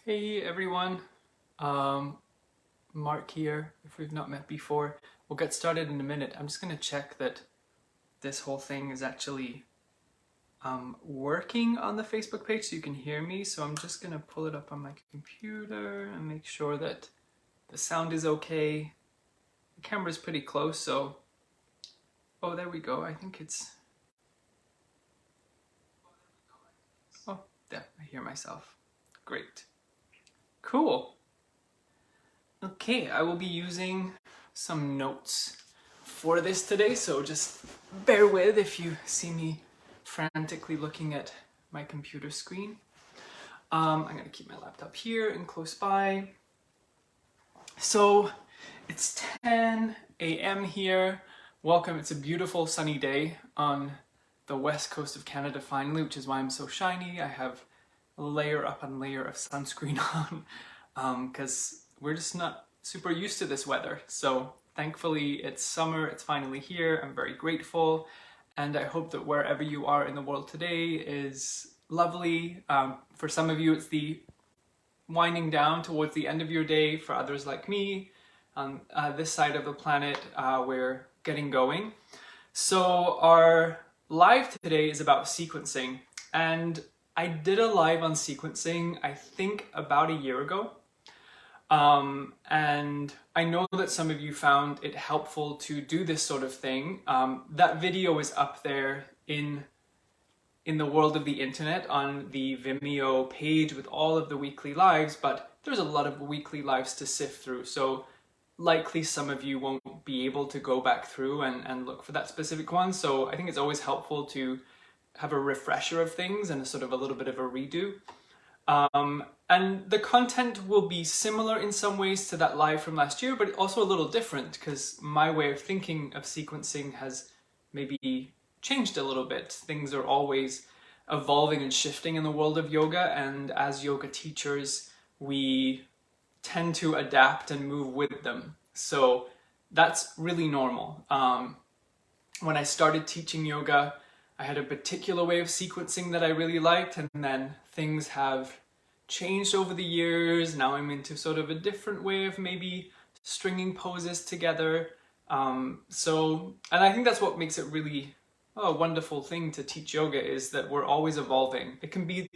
Hey everyone, um, Mark here. If we've not met before, we'll get started in a minute. I'm just going to check that this whole thing is actually working on the Facebook page so you can hear me. So I'm just going to pull it up on my computer and make sure that the sound is okay. The camera's pretty close, so... Oh, there we go. I think it's... Oh, yeah, I hear myself. Great. Cool. Okay, I will be using some notes for this today, so just bear with if you see me frantically looking at my computer screen. I'm going to keep my laptop here and close by. So it's 10 a.m. here. Welcome. It's a beautiful sunny day on the west coast of Canada finally, which is why I'm so shiny. I have a layer upon layer of sunscreen on because we're just not super used to this weather. So thankfully it's summer, it's finally here. I'm very grateful, and I hope that wherever you are in the world today is lovely. For some of you it's the winding down towards the end of your day. For others like me on this side of the planet, we're getting going. So our live today is about sequencing, and I did a live on sequencing I think about a year ago. And I know that some of you found it helpful to do this sort of thing. That video is up there in the world of the internet on the Vimeo page with all of the weekly lives, but there's a lot of weekly lives to sift through. So likely some of you won't be able to go back through and look for that specific one. So I think it's always helpful to have a refresher of things and a sort of a little bit of a redo. And the content will be similar in some ways to that live from last year, but also a little different because my way of thinking of sequencing has maybe changed a little bit. Things are always evolving and shifting in the world of yoga, and as yoga teachers, we tend to adapt and move with them. So that's really normal. When I started teaching yoga, I had a particular way of sequencing that I really liked, and then things have changed over the years. Now I'm into sort of a different way of maybe stringing poses together. And I think that's what makes it really a wonderful thing to teach yoga, is that we're always evolving. It can be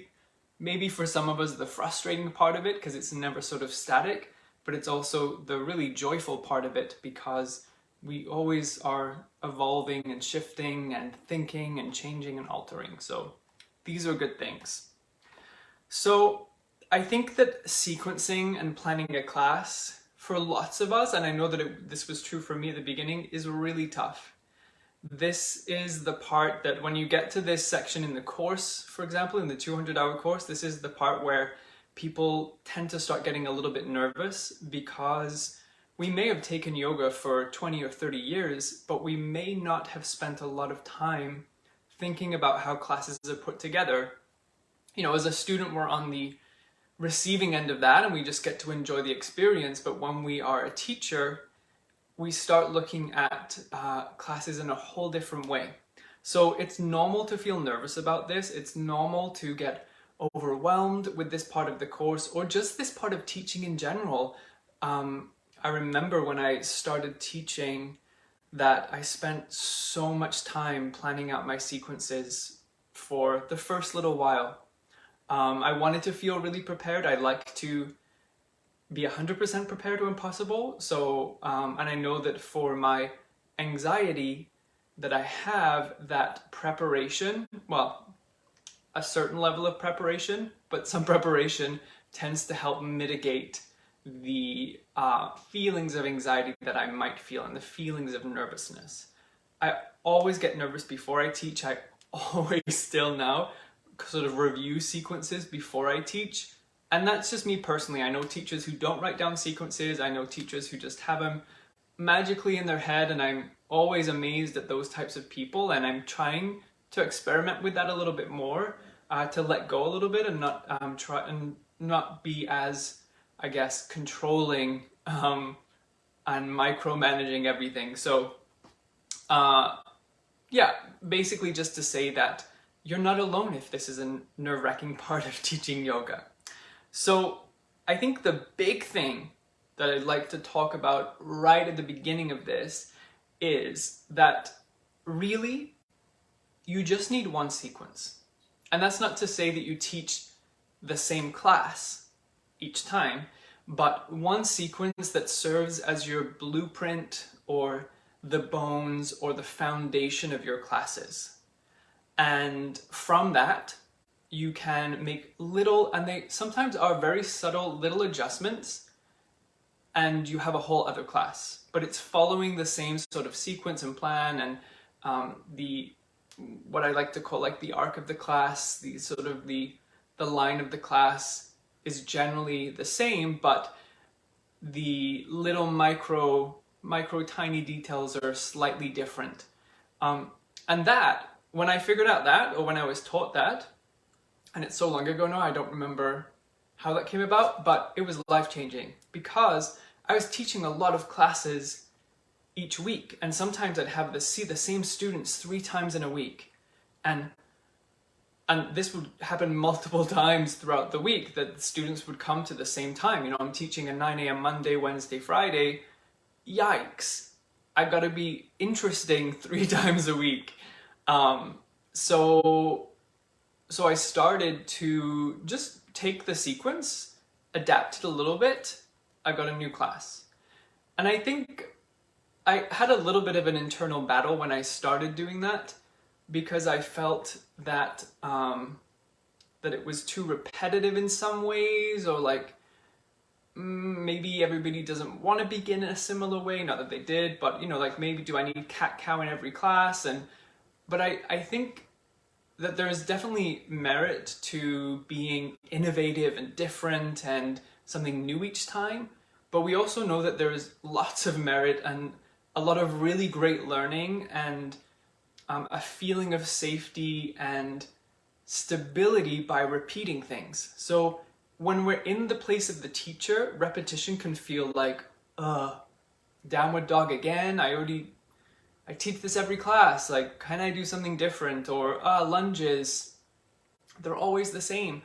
maybe for some of us the frustrating part of it because it's never sort of static, but it's also the really joyful part of it because we always are evolving and shifting and thinking and changing and altering. So these are good things. So I think that sequencing and planning a class for lots of us, and I know that this was true for me at the beginning, is really tough. This is the part that when you get to this section in the course, for example, in the 200-hour course, this is the part where people tend to start getting a little bit nervous because we may have taken yoga for 20 or 30 years, but we may not have spent a lot of time thinking about how classes are put together. You know, as a student, we're on the receiving end of that and we just get to enjoy the experience. But when we are a teacher, we start looking at classes in a whole different way. So it's normal to feel nervous about this. It's normal to get overwhelmed with this part of the course or just this part of teaching in general. I remember when I started teaching that I spent so much time planning out my sequences for the first little while. I wanted to feel really prepared. I like to be 100% prepared when possible. So, and I know that for my anxiety that I have, that preparation, well, a certain level of preparation, but some preparation tends to help mitigate the feelings of anxiety that I might feel and the feelings of nervousness. I always get nervous before I teach. I always still now sort of review sequences before I teach. And that's just me personally. I know teachers who don't write down sequences. I know teachers who just have them magically in their head, and I'm always amazed at those types of people, and I'm trying to experiment with that a little bit more, to let go a little bit and not try and not be as, I guess, controlling and micromanaging everything. So yeah, basically just to say that you're not alone if this is a nerve-wracking part of teaching yoga. So I think the big thing that I'd like to talk about right at the beginning of this is that really you just need one sequence. And that's not to say that you teach the same class each time, but one sequence that serves as your blueprint or the bones or the foundation of your classes. And from that, you can make little, and they sometimes are very subtle little adjustments, and you have a whole other class. But it's following the same sort of sequence and plan, and what I like to call like the arc of the class, the sort of the line of the class is generally the same, but the little micro tiny details are slightly different. And that, when I figured out that, or when I was taught that, and it's so long ago now, I don't remember how that came about, but it was life-changing because I was teaching a lot of classes each week, and sometimes I'd have see the same students 3 times in a week, and this would happen multiple times throughout the week, that the students would come to the same time. You know, I'm teaching a 9 a.m. Monday, Wednesday, Friday. Yikes, I've got to be interesting 3 times a week. So I started to just take the sequence, adapt it a little bit. I've got a new class. And I think I had a little bit of an internal battle when I started doing that, because I felt that that it was too repetitive in some ways, or like maybe everybody doesn't want to begin in a similar way. Not that they did, but you know, like maybe do I need cat-cow in every class? But I think that there is definitely merit to being innovative and different and something new each time. But we also know that there is lots of merit and a lot of really great learning and a feeling of safety and stability by repeating things. So when we're in the place of the teacher, repetition can feel like, downward dog again, I teach this every class, like, can I do something different? Or lunges, they're always the same.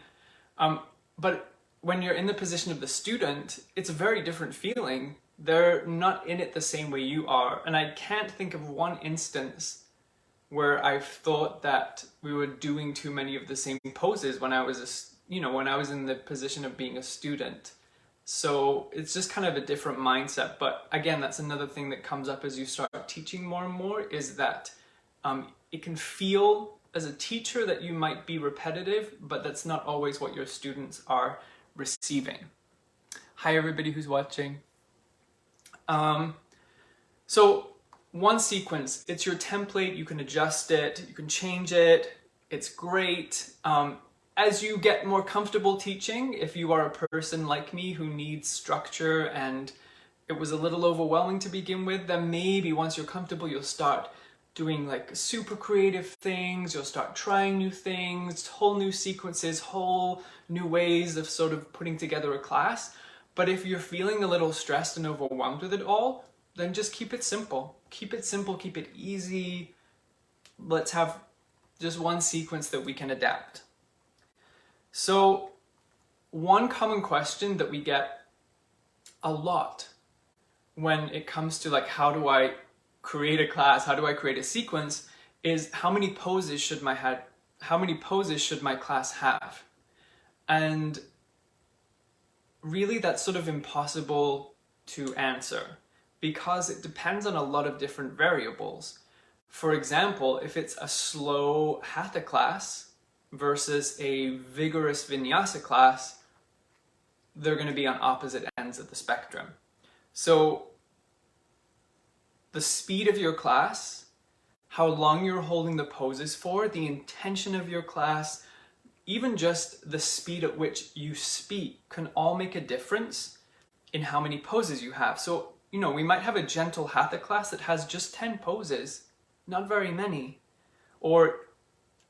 But when you're in the position of the student, it's a very different feeling. They're not in it the same way you are. And I can't think of one instance where I've thought that we were doing too many of the same poses when I was when I was in the position of being a student. So it's just kind of a different mindset. But again, that's another thing that comes up as you start teaching more and more, is that it can feel as a teacher that you might be repetitive, but that's not always what your students are receiving. Hi everybody who's watching. So one sequence, it's your template, you can adjust it, you can change it, it's great. As you get more comfortable teaching, if you are a person like me who needs structure and it was a little overwhelming to begin with, then maybe once you're comfortable, you'll start doing like super creative things, you'll start trying new things, whole new sequences, whole new ways of sort of putting together a class. But if you're feeling a little stressed and overwhelmed with it all, then just keep it simple. Keep it simple, keep it easy. Let's have just one sequence that we can adapt. So one common question that we get a lot when it comes to like, how do I create a class, how do I create a sequence, is how many poses should my class have? And really that's sort of impossible to answer because it depends on a lot of different variables. For example, if it's a slow hatha class versus a vigorous vinyasa class, they're going to be on opposite ends of the spectrum. So the speed of your class, how long you're holding the poses for, the intention of your class, even just the speed at which you speak can all make a difference in how many poses you have. So, we might have a gentle hatha class that has just 10 poses, not very many. Or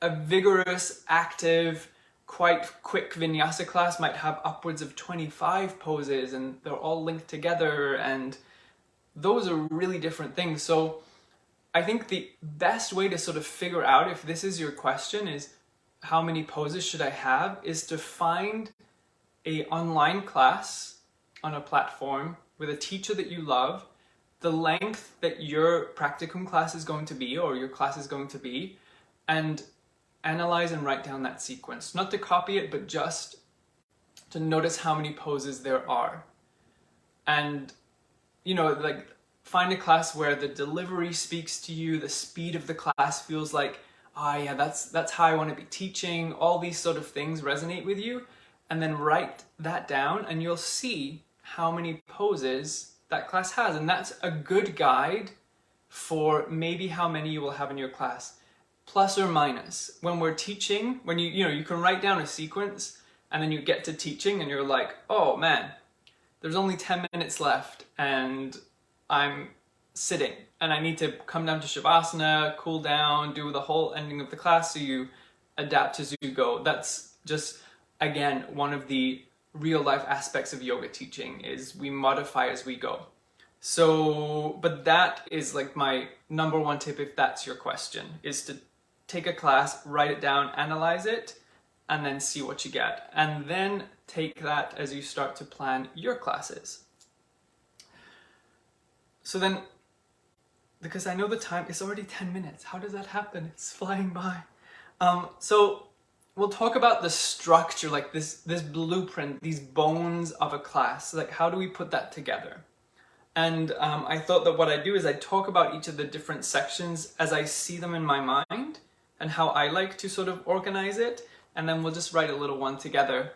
a vigorous, active, quite quick vinyasa class might have upwards of 25 poses and they're all linked together, and those are really different things. So I think the best way to sort of figure out if this is your question is how many poses should I have, is to find a online class on a platform with a teacher that you love, the length that your practicum class is going to be or your class is going to be, and analyze and write down that sequence. Not to copy it, but just to notice how many poses there are. And, you know, like find a class where the delivery speaks to you, the speed of the class feels like, ah, yeah, that's how I want to be teaching. All these sort of things resonate with you. And then write that down and you'll see how many poses that class has. And that's a good guide for maybe how many you will have in your class. Plus or minus. When we're teaching, when you can write down a sequence and then you get to teaching and you're like, oh man, there's only 10 minutes left and I'm sitting and I need to come down to Shavasana, cool down, do the whole ending of the class, so you adapt as you go. That's just, again, one of the real life aspects of yoga teaching is we modify as we go. So, but that is like my number one tip if that's your question, is to take a class, write it down, analyze it, and then see what you get. And then take that as you start to plan your classes. So then, because I know the time, it's already 10 minutes. How does that happen? It's flying by. So we'll talk about the structure, like this blueprint, these bones of a class. Like how do we put that together? And I thought that what I do is I talk about each of the different sections as I see them in my mind and how I like to sort of organize it. And then we'll just write a little one together.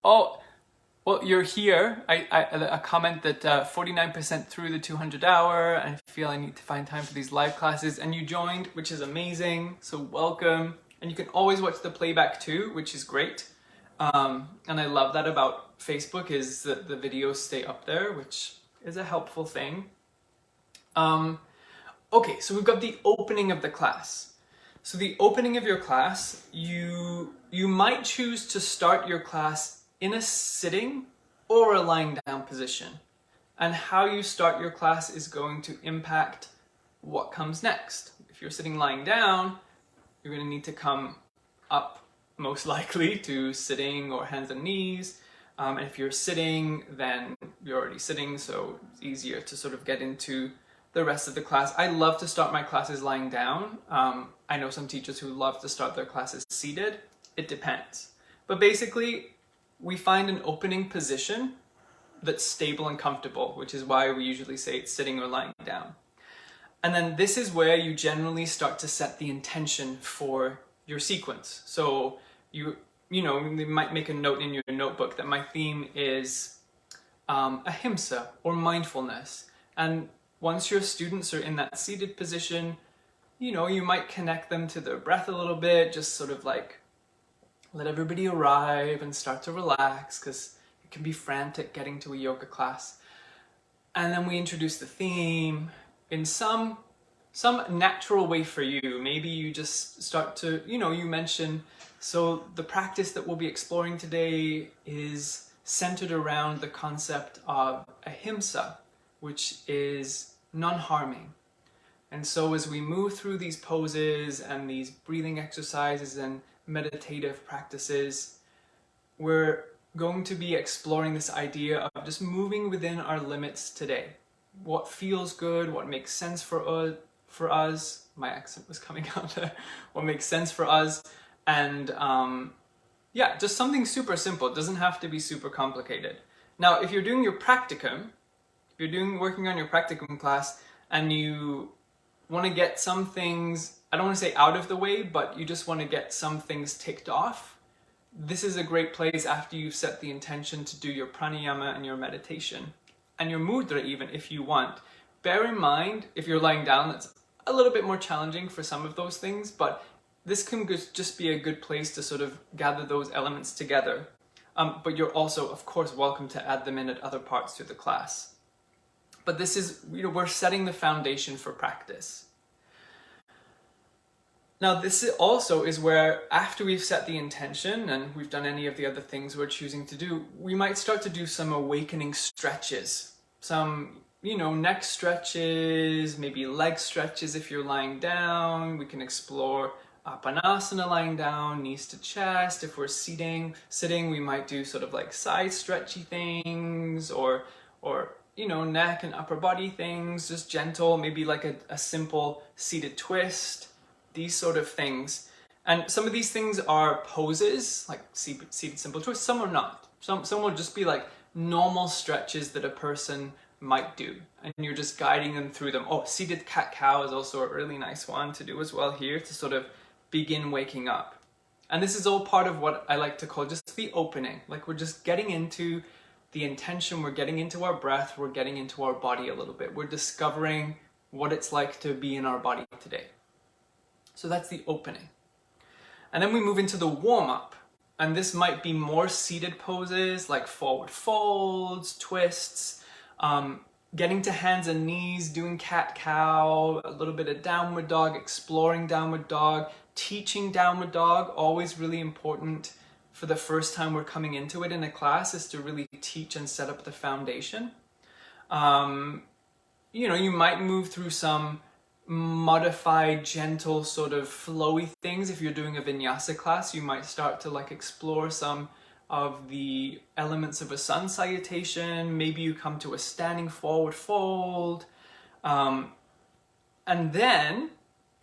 Oh, well, you're here. A comment that 49% through the 200 hour. I feel I need to find time for these live classes. And you joined, which is amazing. So welcome. And you can always watch the playback too, which is great. And I love that about Facebook, is that the videos stay up there, which is a helpful thing. Okay, so we've got the opening of the class. So the opening of your class, you might choose to start your class in a sitting or a lying down position. And how you start your class is going to impact what comes next. If you're sitting lying down, you're going to need to come up most likely to sitting or hands and knees. And if you're sitting, then you're already sitting, so it's easier to sort of get into the rest of the class. I love to start my classes lying down. I know some teachers who love to start their classes seated. It depends. But basically, we find an opening position that's stable and comfortable, which is why we usually say it's sitting or lying down. And then this is where you generally start to set the intention for your sequence. So you might make a note in your notebook that my theme is ahimsa or mindfulness. And once your students are in that seated position, you might connect them to their breath a little bit, just sort of like let everybody arrive and start to relax, because it can be frantic getting to a yoga class. And then we introduce the theme in some natural way for you. Maybe you just start to, you mention, so the practice that we'll be exploring today is centered around the concept of ahimsa, which is non-harming. And so as we move through these poses and these breathing exercises and meditative practices, we're going to be exploring this idea of just moving within our limits today. What feels good, what makes sense for us. My accent was coming out there. What makes sense for us. And yeah, just something super simple. It doesn't have to be super complicated. Now, if you're doing your practicum, if you're working on your practicum class and you want to get some things, I don't want to say out of the way, but you just want to get some things ticked off, this is a great place after you've set the intention to do your pranayama and your meditation and your mudra even, if you want. Bear in mind, if you're lying down, that's a little bit more challenging for some of those things, but this can just be a good place to sort of gather those elements together. But you're also, of course, welcome to add them in at other parts through the class. But this is, we're setting the foundation for practice. Now, this also is where, after we've set the intention and we've done any of the other things we're choosing to do, we might start to do some awakening stretches. Some, neck stretches, maybe leg stretches if you're lying down. We can explore Apanasana, lying down, knees to chest. If we're sitting, we might do sort of like side stretchy things, or you know, neck and upper body things, just gentle, maybe like a simple seated twist, these sort of things. And some of these things are poses, like seated simple twist. Some are not. Some will just be like normal stretches that a person might do, and you're just guiding them through them. Oh, seated cat-cow is also a really nice one to do as well here, to sort of begin waking up. And this is all part of what I like to call just the opening. Like, we're just getting into the intention, we're getting into our breath, we're getting into our body a little bit. We're discovering what it's like to be in our body today. So that's the opening. And then we move into the warm-up. And this might be more seated poses like forward folds, twists, getting to hands and knees, doing cat-cow, a little bit of downward dog, exploring downward dog, teaching downward dog. Always really important for the first time we're coming into it in a class is to really teach and set up the foundation. You know, you might move through some modified, gentle, sort of flowy things. If you're doing a vinyasa class, you might start to like explore some of the elements of a sun salutation. Maybe you come to a standing forward fold. And then,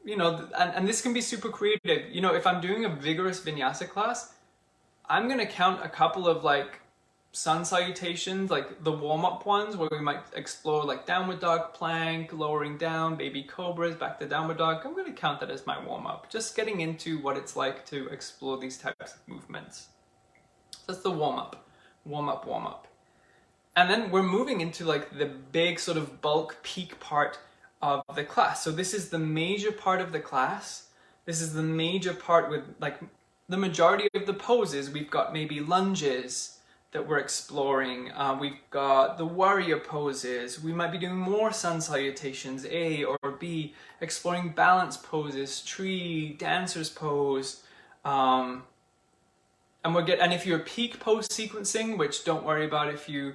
you know, and this can be super creative. You know, if I'm doing a vigorous vinyasa class, I'm going to count a couple of like sun salutations, like the warm-up ones where we might explore like downward dog, plank, lowering down, baby cobras, back to downward dog. I'm going to count that as my warm-up, just getting into what it's like to explore these types of movements. So that's the warm-up, warm-up, warm-up. And then we're moving into like the big sort of bulk peak part of the class. So this is the major part of the class. This is the major part with like the majority of the poses. We've got maybe lunges that we're exploring. We've got the warrior poses. We might be doing more sun salutations, A or B, exploring balance poses, tree, dancer's pose. And if you're peak pose sequencing, which don't worry about if you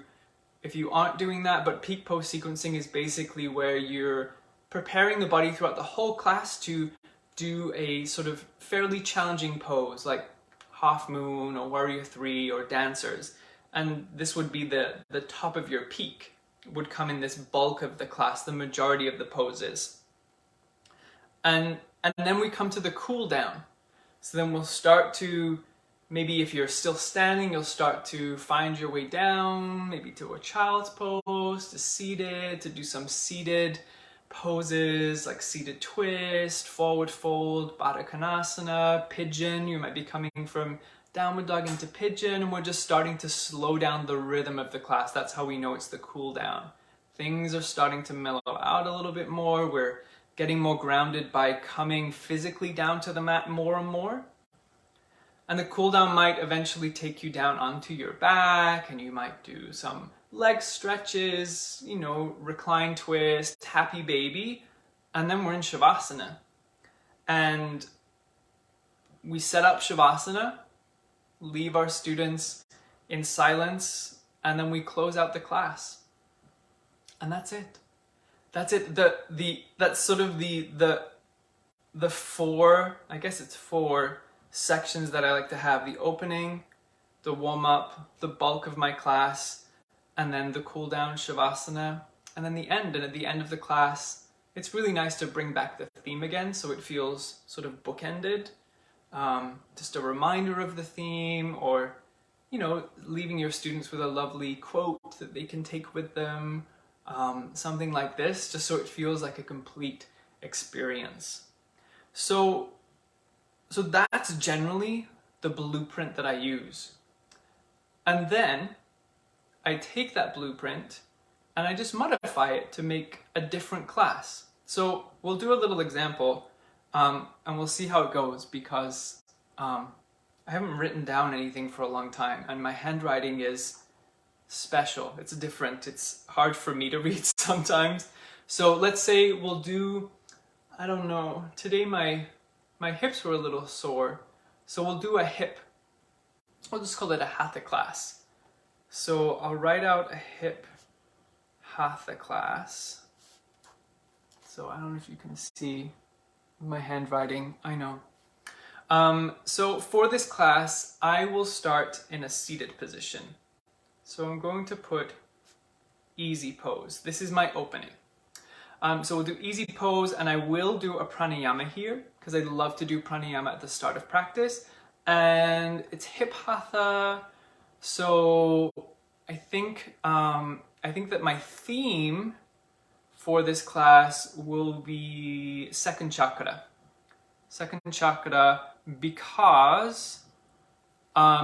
aren't doing that, but peak pose sequencing is basically where you're preparing the body throughout the whole class to do a sort of fairly challenging pose, like half moon or warrior 3 or dancers. And this would be the top of your peak, would come in this bulk of the class, the majority of the poses. And then we come to the cool down. So then we'll start to, maybe if you're still standing, you'll start to find your way down, maybe to a child's pose, to seated, to do some seated poses like seated twist, forward fold, Baddha Konasana, pigeon. You might be coming from downward dog into pigeon, and we're just starting to slow down the rhythm of the class. That's how we know it's the cool down. Things are starting to mellow out a little bit more. We're getting more grounded by coming physically down to the mat more and more. And the cool down might eventually take you down onto your back, and you might do some leg stretches, you know, recline twist, happy baby, and then we're in Shavasana. And we set up Shavasana, leave our students in silence, and then we close out the class. And that's it. That's it. That's sort of the four, I guess it's four sections that I like to have: the opening, the warm-up, the bulk of my class, and then the cool down, Shavasana, and then the end. And at the end of the class, it's really nice to bring back the theme again, so it feels sort of bookended. Just a reminder of the theme, or, you know, leaving your students with a lovely quote that they can take with them, something like this, just so it feels like a complete experience. So that's generally the blueprint that I use. And then I take that blueprint and I just modify it to make a different class. So we'll do a little example, and we'll see how it goes, because I haven't written down anything for a long time, and my handwriting is special. It's different. It's hard for me to read sometimes. So let's say we'll do, I don't know, today my hips were a little sore, so we'll do a hip. We'll just call it a hatha class. So I'll write out a hip hatha class. So I don't know if you can see my handwriting. I know. So for this class, I will start in a seated position. So I'm going to put easy pose. This is my opening. So we'll do easy pose, and I will do a pranayama here because I love to do pranayama at the start of practice. And it's hip hatha. So I think that my theme for this class will be second chakra. Second chakra, because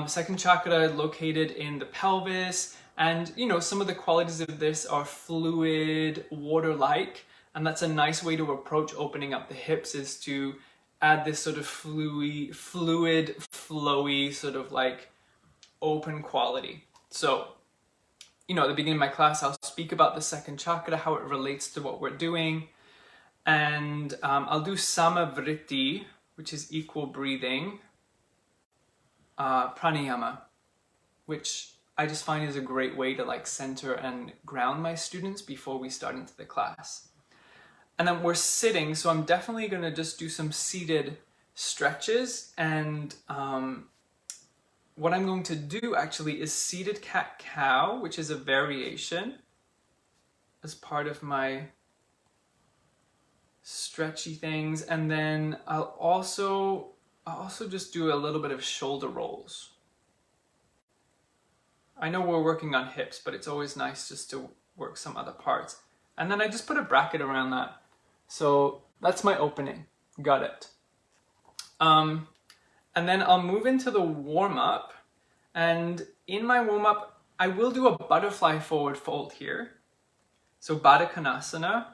second chakra located in the pelvis, and you know, some of the qualities of this are fluid, water-like, and that's a nice way to approach opening up the hips, is to add this sort of fluid, flowy, sort of like open quality. So, you know, at the beginning of my class, I'll speak about the second chakra, how it relates to what we're doing. And I'll do samavritti, which is equal breathing, pranayama, which I just find is a great way to like center and ground my students before we start into the class. And then we're sitting, so I'm definitely going to just do some seated stretches. And what I'm going to do actually is seated cat-cow, which is a variation as part of my stretchy things. And then I'll also just do a little bit of shoulder rolls. I know we're working on hips, but it's always nice just to work some other parts. And then I just put a bracket around that. So that's my opening. Got it. And then I'll move into the warm-up. And in my warm-up, I will do a butterfly forward fold here. So Baddha Konasana.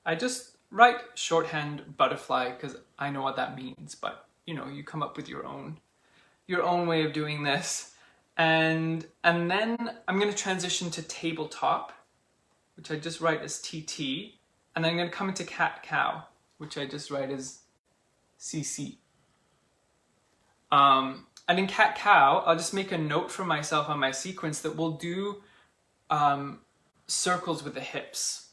I just write shorthand butterfly because I know what that means, but you know, you come up with your own way of doing this. And then I'm going to transition to tabletop, which I just write as TT. And then I'm going to come into cat-cow, which I just write as CC. And in cat-cow, I'll just make a note for myself on my sequence that we'll do circles with the hips,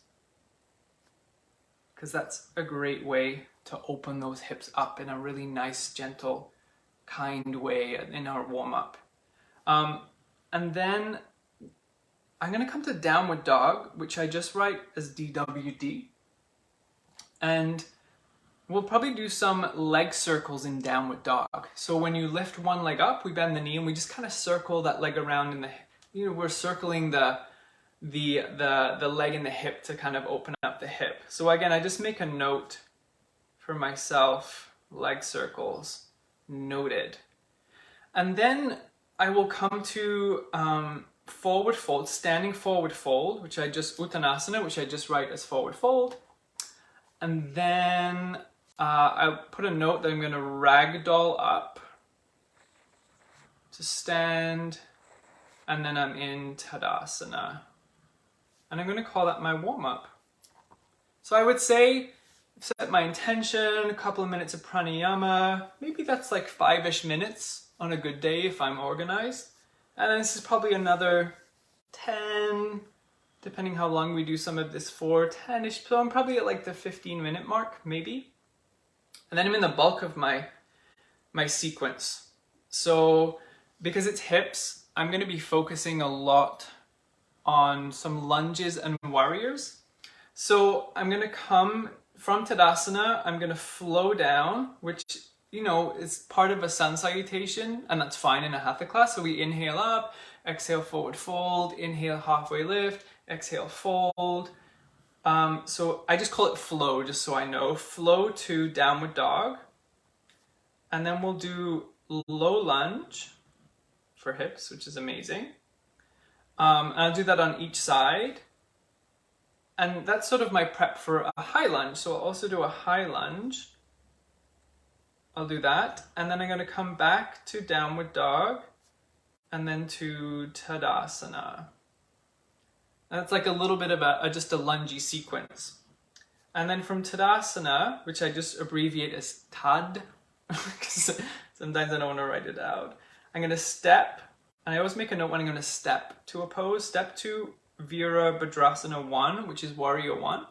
because that's a great way to open those hips up in a really nice, gentle, kind way in our warm-up. And then I'm going to come to downward dog, which I just write as DWD. And we'll probably do some leg circles in downward dog. So when you lift one leg up, we bend the knee and we just kind of circle that leg around in the, you know, we're circling the leg and the hip to kind of open up the hip. So again, I just make a note for myself, leg circles, noted. And then I will come to forward fold, standing forward fold, which I just, Uttanasana, which I just write as forward fold. And then I'll put a note that I'm going to ragdoll up to stand, and then I'm in Tadasana. And I'm going to call that my warm-up. So I would say, I've set my intention, a couple of minutes of pranayama, maybe that's like 5-ish minutes on a good day if I'm organized. And then this is probably another 10, depending how long we do some of this for, 10-ish, so I'm probably at like the 15-minute mark, maybe. And then I'm in the bulk of my sequence. So because it's hips, I'm going to be focusing a lot on some lunges and warriors. So I'm going to come from Tadasana, I'm going to flow down, which, you know, is part of a sun salutation, and that's fine in a hatha class. So we inhale up, exhale, forward fold, inhale, halfway lift, exhale, fold. So I just call it flow, just so I know. Flow to downward dog. And then we'll do low lunge for hips, which is amazing. And I'll do that on each side. And that's sort of my prep for a high lunge. So I'll also do a high lunge. I'll do that. And then I'm going to come back to downward dog and then to Tadasana. And it's like a little bit of just a lungy sequence. And then from Tadasana, which I just abbreviate as Tad, because sometimes I don't want to write it out, I'm going to step, and I always make a note when I'm going to step to a pose. Step to Virabhadrasana 1, which is Warrior 1.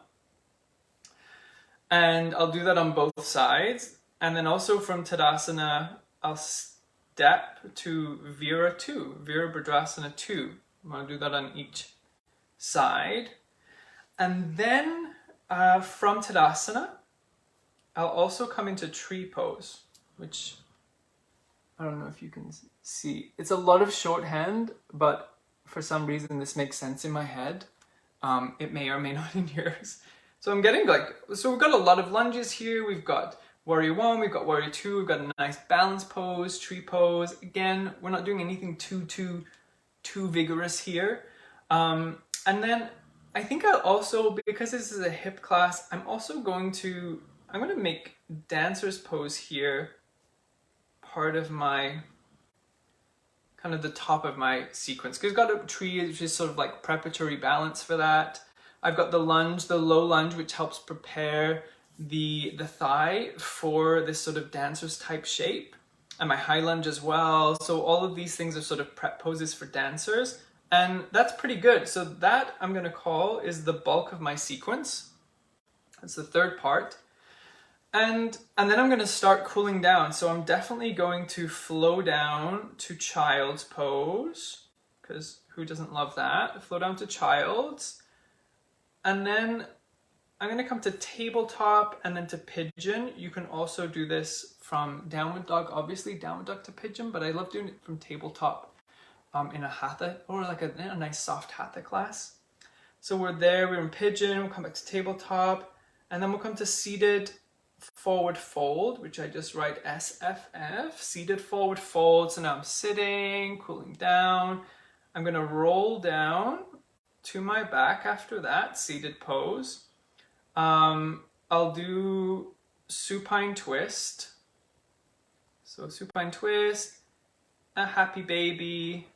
And I'll do that on both sides. And then also from Tadasana, I'll step to Vira 2, Virabhadrasana 2. I'm going to do that on each side. And then from Tadasana, I'll also come into tree pose, which I don't know if you can see. It's a lot of shorthand, but for some reason this makes sense in my head. It may or may not in yours. So I'm getting so we've got a lot of lunges here. We've got Warrior 1, we've got Warrior 2, we've got a nice balance pose, tree pose. Again, we're not doing anything too vigorous here. And then I think I'll also, because this is a hip class, I'm going to make dancer's pose here part of my, kind of the top of my sequence. Because I've got a tree, which is sort of like preparatory balance for that. I've got the lunge, the low lunge, which helps prepare the thigh for this sort of dancer's type shape, and my high lunge as well. So all of these things are sort of prep poses for dancers, and that's pretty good. So that I'm going to call is the bulk of my sequence. That's the third part. And then I'm going to start cooling down. So I'm definitely going to flow down to child's pose, because who doesn't love that? Flow down to child's. And then I'm going to come to tabletop and then to pigeon. You can also do this from downward dog, obviously downward dog to pigeon, but I love doing it from tabletop in a hatha, or like a nice soft hatha class. So we're there, we're in pigeon, we'll come back to tabletop, and then we'll come to seated forward fold, which I just write SFF, seated forward fold. So now I'm sitting, cooling down. I'm going to roll down to my back after that, seated pose. I'll do supine twist. So supine twist, a happy baby,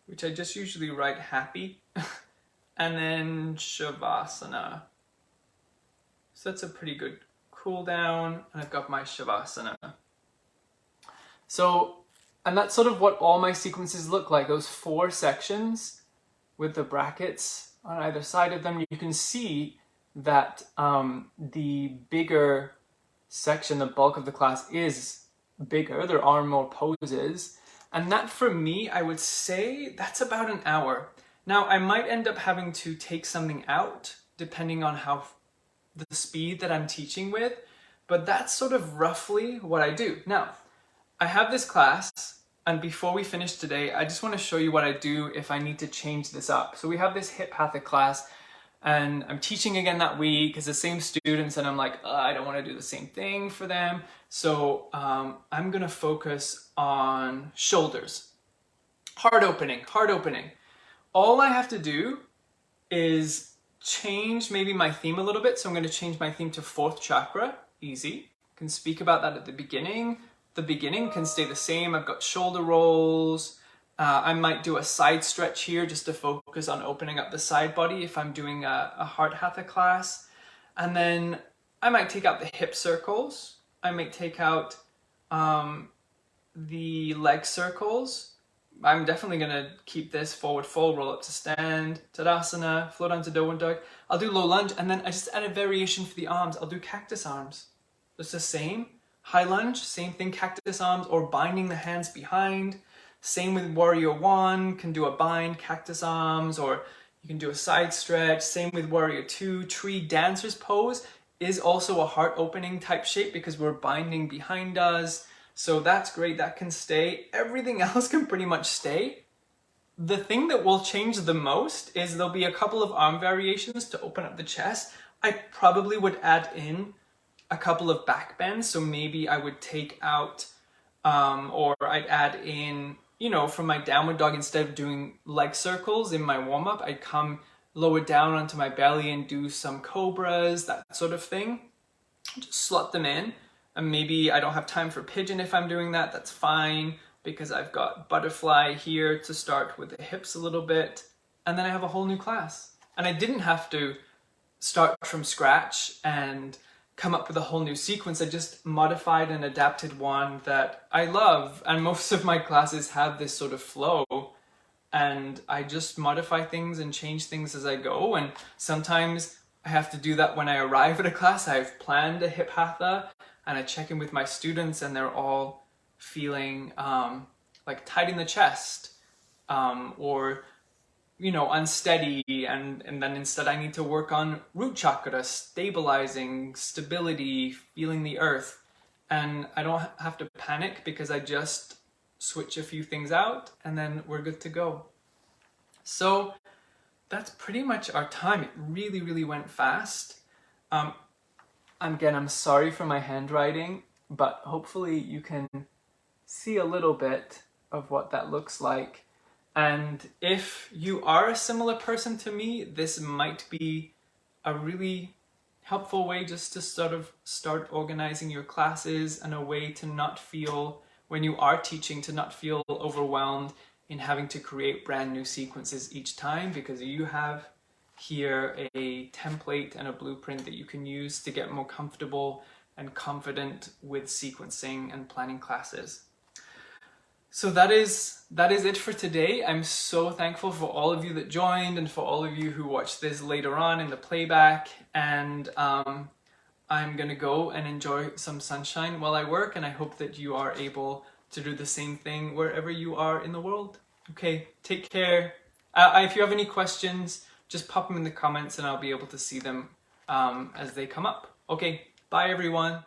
which I just usually write happy, and then Shavasana. So that's a pretty good cool down, and I've got my Shavasana. So, and that's sort of what all my sequences look like, those 4 sections with the brackets on either side of them. You can see that the bigger section, the bulk of the class, is bigger. There are more poses. And that, for me, I would say that's about an hour. Now, I might end up having to take something out, depending on how the speed that I'm teaching with, but that's sort of roughly what I do. Now, I have this class, and before we finish today, I just want to show you what I do if I need to change this up. So we have this hip hatha class, and I'm teaching again that week. It's the same students, and I'm like, I don't want to do the same thing for them. So I'm going to focus on shoulders. Heart opening. All I have to do is change maybe my theme a little bit. So I'm going to change my theme to 4th chakra. Easy. Can speak about that at the beginning. The beginning can stay the same. I've got shoulder rolls. I might do a side stretch here just to focus on opening up the side body if I'm doing a heart hatha class. And then I might take out the hip circles. I might take out the leg circles. I'm definitely going to keep this forward fold, roll up to stand, Tadasana, flow down to downward dog. I'll do low lunge, and then I just add a variation for the arms. I'll do cactus arms. It's the same. High lunge, same thing, cactus arms, or binding the hands behind. Same with Warrior 1, can do a bind, cactus arms, or you can do a side stretch. Same with Warrior 2. Tree dancer's pose is also a heart opening type shape because we're binding behind us. So that's great, that can stay. Everything else can pretty much stay. The thing that will change the most is there'll be a couple of arm variations to open up the chest. I probably would add in a couple of back bends. So maybe I would take out, or I'd add in, you know, from my downward dog, instead of doing leg circles in my warm-up, I'd come lower down onto my belly and do some cobras, that sort of thing. Just slot them in. And maybe I don't have time for pigeon if I'm doing that, that's fine, because I've got butterfly here to start with the hips a little bit, and then I have a whole new class. And I didn't have to start from scratch and come up with a whole new sequence. I just modified and adapted one that I love, and most of my classes have this sort of flow, and I just modify things and change things as I go. And sometimes I have to do that when I arrive at a class. I've planned a hip hatha, and I check in with my students and they're all feeling like tight in the chest, or unsteady, and then instead I need to work on root chakra, stabilizing, stability, feeling the earth. And I don't have to panic because I just switch a few things out and then we're good to go. So that's pretty much our time. It really, really went fast. Again, I'm sorry for my handwriting, but hopefully you can see a little bit of what that looks like. And if you are a similar person to me, this might be a really helpful way just to sort of start organizing your classes, and a way to not feel, when you are teaching, to not feel overwhelmed in having to create brand new sequences each time, because you have here a template and a blueprint that you can use to get more comfortable and confident with sequencing and planning classes. So that is it for today. I'm so thankful for all of you that joined and for all of you who watch this later on in the playback. And I'm gonna go and enjoy some sunshine while I work, and I hope that you are able to do the same thing wherever you are in the world. Okay, take care. If you have any questions, just pop them in the comments and I'll be able to see them as they come up. Okay, bye everyone.